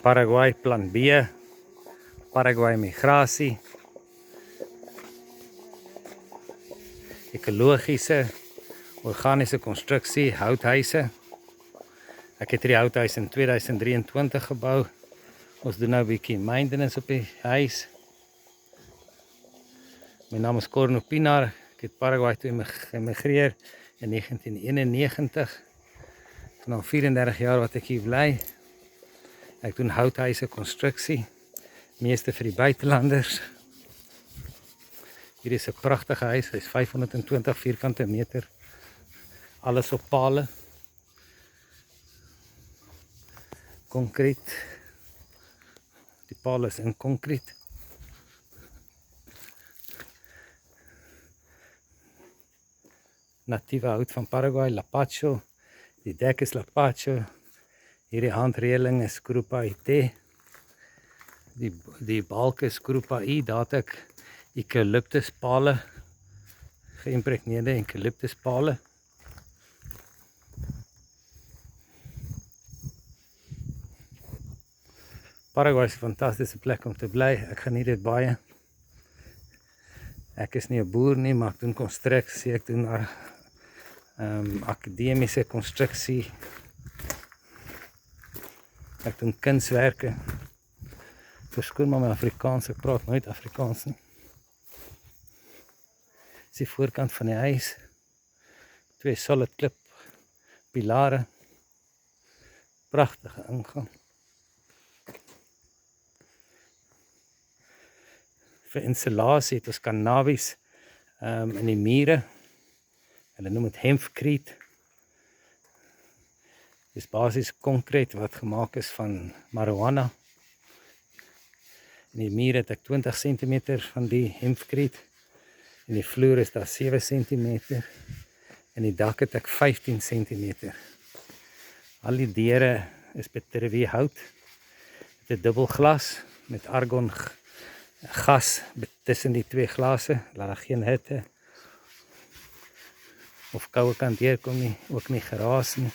Paraguay plan B, Paraguay migrasie, ekologiese, organiese konstruksie, houthuise. Ek het hierdie houthuis in 2023 gebou. Ons doen nou 'n bietjie maintenance op die huis. My naam is Corno Pinar. Ek het Paraguay toe geëmigreer in 1991. Dit is nou 34 jaar wat ek hier bly. Ek doen houthuise konstruksie, meeste vir die buitelanders. Hier is 'n pragtige huis, hy is 520 vierkante meter. Alles op pale. Konkriet. Die pale is in konkriet. Natieve hout van Paraguay, Lapacho. Die dek is Lapacho. Hierdie handreëling is Grupa IT. Die balke is Grupa I. Daar het ek eucalyptuspale, geïmpregneerde eucalyptuspale. Paraguay is 'n fantastiese plek om te bly. Ek geniet dit baie. Ek is nie 'n boer nie, maar ek doen konstruksie, ek doen akademiese konstruksie. Ek doen kunswerke. Verskoon maar my Afrikaans, ek praat nooit Afrikaans nie. Dis die voorkant van die huis. 2 solid klip pilare. Pragtige ingang. Vir insulasie het ons cannabis in die mure. Hulle noem dit hempcrete. Dit is basies konkreet wat gemaak is van marijuana. In die mure het ek 20 cm van die hempcrete. En die vloer is daar 7 cm. En die dak het ek 15 cm. Al die deure is betrewee hout. Dit 'n dubbel glas met argon gas tussen die 2 glase, laat daar geen hitte of koue kan deurkom nie, ook nie geraas nie.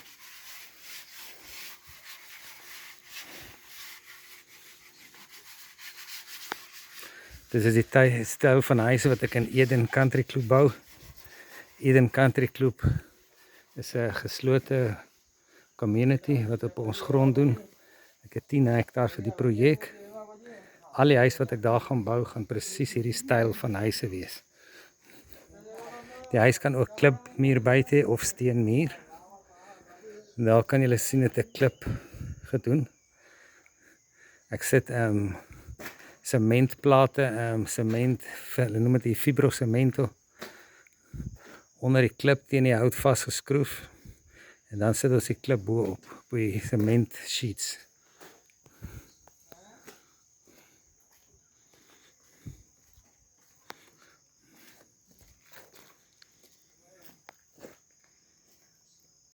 Dit is die styl van huise wat ek in Eden Country Club bou. Eden Country Club is 'n geslote community wat op ons grond doen. Ek het 10 hektaar vir die projek. Al die huis wat ek daar gaan bou, gaan presies hierdie styl van huise wees. Die huis kan ook klipmuur buite hê of steenmuur. En daar kan julle sien het ek klip gedoen. Ek sit sementplate, sement, hulle noem dit die fibrosemento, onder die klip teen die hout vasgeskroef. En dan sit ons die klip bo op die sement sheets.